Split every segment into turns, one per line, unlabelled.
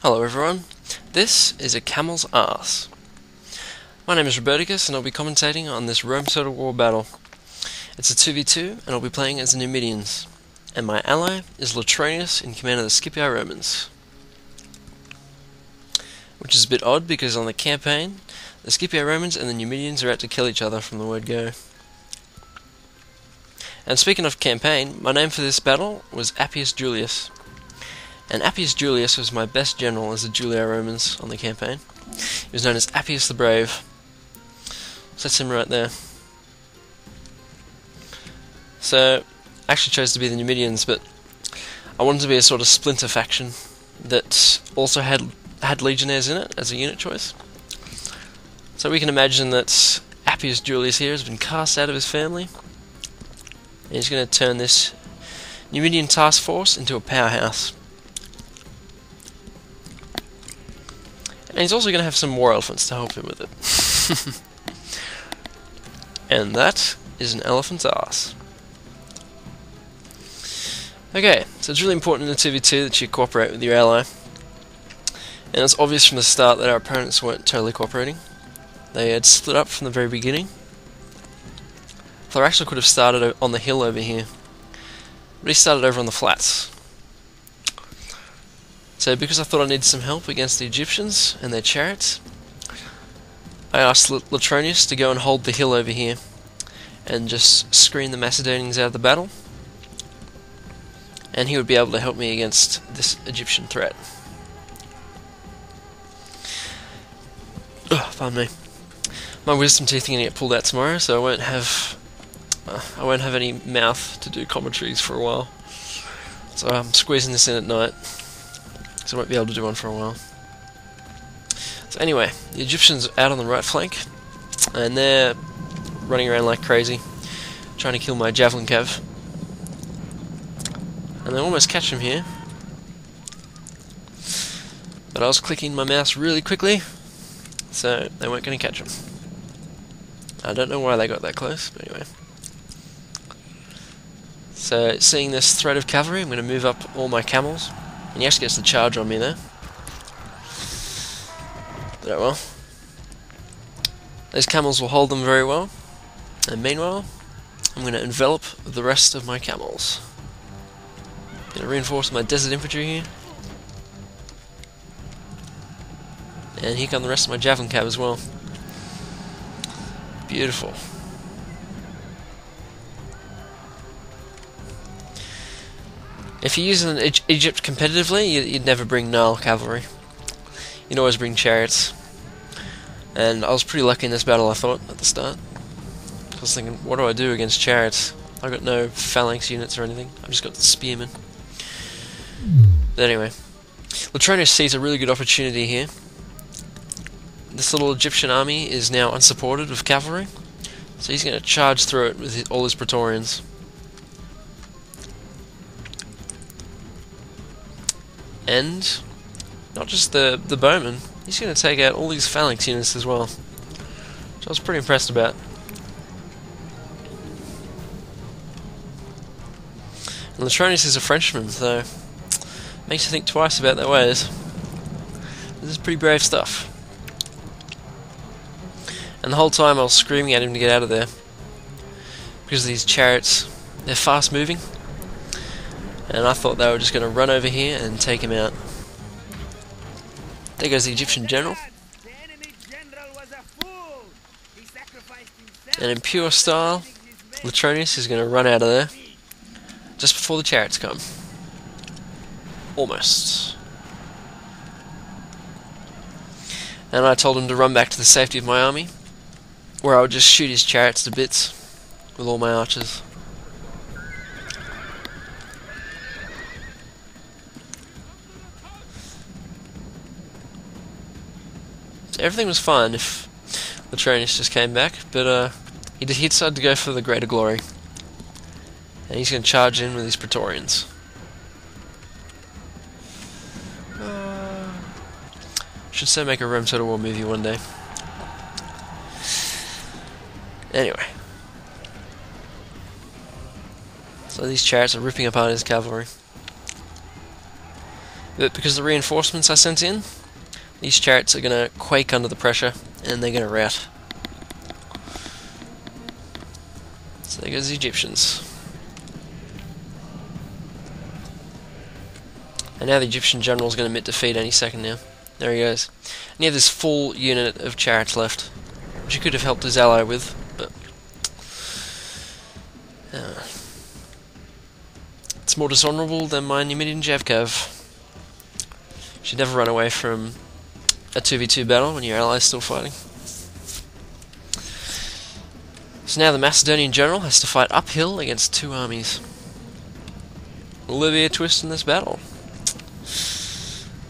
Hello everyone, this is a camel's arse. My name is Roberticus and I'll be commentating on this Rome Total War battle. It's a 2v2 and I'll be playing as the Numidians, and my ally is Letronius in command of the Scipii Romans. Which is a bit odd because on the campaign, the Scipii Romans and the Numidians are out to kill each other from the word go. And speaking of campaign, my name for this battle was Appius Julius. And Appius Julius was my best general as the Julii Romans on the campaign. He was known as Appius the Brave. So that's him right there. So, I actually chose to be the Numidians, but I wanted to be a sort of splinter faction that also had legionnaires in it as a unit choice. So we can imagine that Appius Julius here has been cast out of his family, and he's going to turn this Numidian task force into a powerhouse. And he's also going to have some war elephants to help him with it. And that is an elephant's ass. Okay, so it's really important in the 2v2 that you cooperate with your ally. And it's obvious from the start that our opponents weren't totally cooperating. They had split up from the very beginning. Thor actually could have started on the hill over here, but he started over on the flats. So because I thought I needed some help against the Egyptians and their chariots, I asked Letronius to go and hold the hill over here and just screen the Macedonians out of the battle, and he would be able to help me against this Egyptian threat. Pardon me. My wisdom teeth are going to get pulled out tomorrow, so I won't have any mouth to do commentaries for a while. So I'm squeezing this in at night, so I won't be able to do one for a while. So anyway, the Egyptians are out on the right flank, and they're running around like crazy, trying to kill my javelin cav. And they almost catch him here, but I was clicking my mouse really quickly, so they weren't going to catch him. I don't know why they got that close, but anyway. So, seeing this threat of cavalry, I'm going to move up all my camels, and he actually gets the charge on me there. But oh well. Those camels will hold them very well, and meanwhile, I'm going to envelop the rest of my camels. Going to reinforce my desert infantry here. And here come the rest of my javelin cav as well. Beautiful. If you're using Egypt competitively, you'd never bring Nile cavalry. You'd always bring chariots. And I was pretty lucky in this battle, I thought, at the start. I was thinking, what do I do against chariots? I've got no phalanx units or anything. I've just got the spearmen. But anyway, Letronius sees a really good opportunity here. This little Egyptian army is now unsupported with cavalry, so he's going to charge through it with all his Praetorians. And not just the bowmen, he's going to take out all these phalanx units as well, which I was pretty impressed about. And Letronius is a Frenchman, so makes you think twice about their ways. This is pretty brave stuff. And the whole time I was screaming at him to get out of there, because these chariots, they're fast moving, and I thought they were just going to run over here and take him out. There goes the Egyptian general. And in pure style, Letronius is going to run out of there just before the chariots come. Almost. And I told him to run back to the safety of my army, where I would just shoot his chariots to bits with all my archers. So everything was fine if Letronius just came back, but he decided to go for the greater glory. And he's going to charge in with his Praetorians. Should so make a Rome Total War movie one day. Anyway. So these chariots are ripping apart his cavalry. But because of the reinforcements I sent in, these chariots are going to quake under the pressure, and they're going to rout. So there goes the Egyptians. And now the Egyptian general is going to admit defeat any second now. There he goes. And you have this full unit of chariots left, which he could have helped his ally with, but it's more dishonourable than my Numidian Javcav. Should never run away from a 2v2 battle when your ally is still fighting. So now the Macedonian general has to fight uphill against two armies. Will there be a twist in this battle?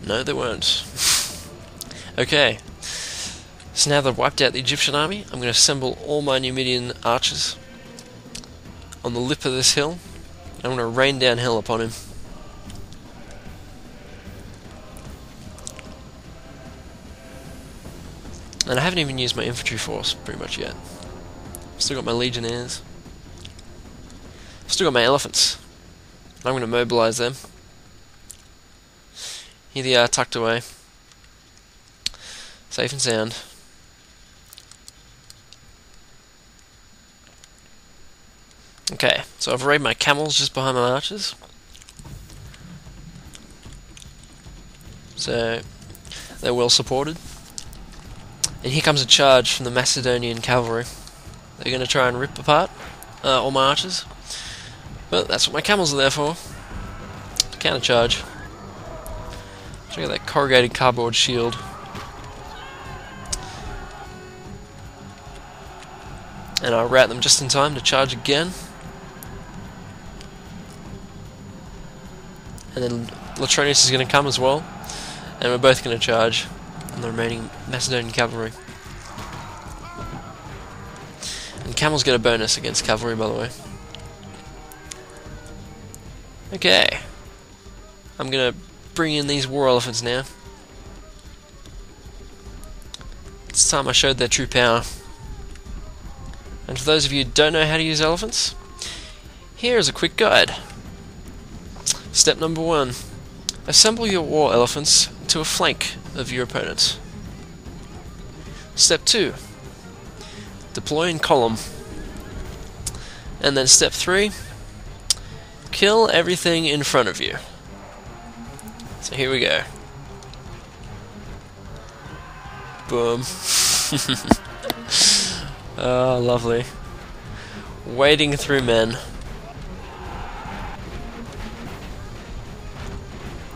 No, there won't. Okay, so now they've wiped out the Egyptian army, I'm going to assemble all my Numidian archers on the lip of this hill, and I'm going to rain down hell upon him. And I haven't even used my infantry force pretty much yet. Still got my legionnaires. Still got my elephants. I'm going to mobilise them. Here they are, tucked away. Safe and sound. Okay, so I've arrayed my camels just behind my archers. So they're well supported. And here comes a charge from the Macedonian cavalry. They're going to try and rip apart all my archers. But that's what my camels are there for. To countercharge. Check out that corrugated cardboard shield. And I'll rout them just in time to charge again. And then Letronius is going to come as well. And we're both going to charge on the remaining Macedonian cavalry. And camels get a bonus against cavalry, by the way. Okay. I'm going to bring in these war elephants now. It's time I showed their true power. And for those of you who don't know how to use elephants, here is a quick guide. Step number 1. Assemble your war elephants to a flank of your opponent. Step 2. Deploy in column. And then step 3. Kill everything in front of you. So here we go. Boom. Oh, lovely. Wading through men.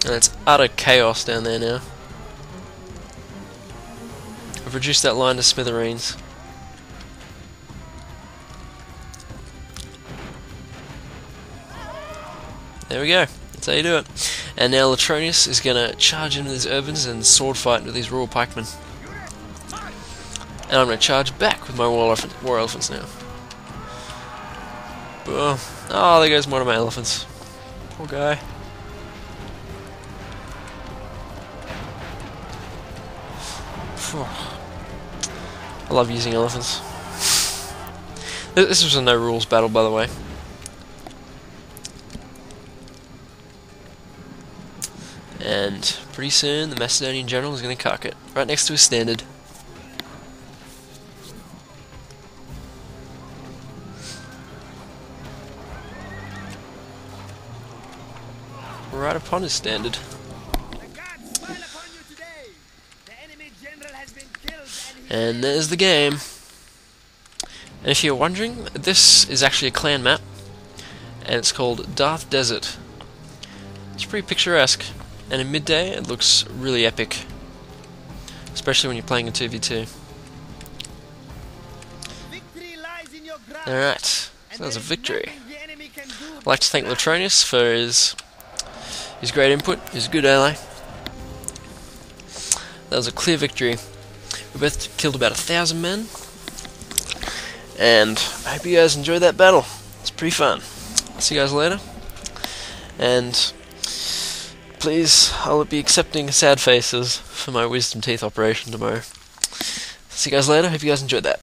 And it's utter chaos down there now. I've reduced that line to smithereens. There we go. That's how you do it. And now Letronius is going to charge into these urbans and sword fight with these rural pikemen. And I'm going to charge back with my war elephants now. Boom. Oh, there goes one of my elephants. Poor guy. I love using elephants. This was a no rules battle, by the way. And pretty soon the Macedonian general is going to cock it, right next to his standard. Right upon his standard. And there's the game. And if you're wondering, this is actually a clan map, and it's called Darth Desert. It's pretty picturesque, and in midday it looks really epic, especially when you're playing a 2v2. Alright, so that was a victory. I'd like to thank Letronius for his great input. He's a good ally. That was a clear victory. We both killed about 1,000 men, and I hope you guys enjoyed that battle. It's pretty fun. See you guys later, and please, I'll be accepting sad faces for my wisdom teeth operation tomorrow. See you guys later. Hope you guys enjoyed that.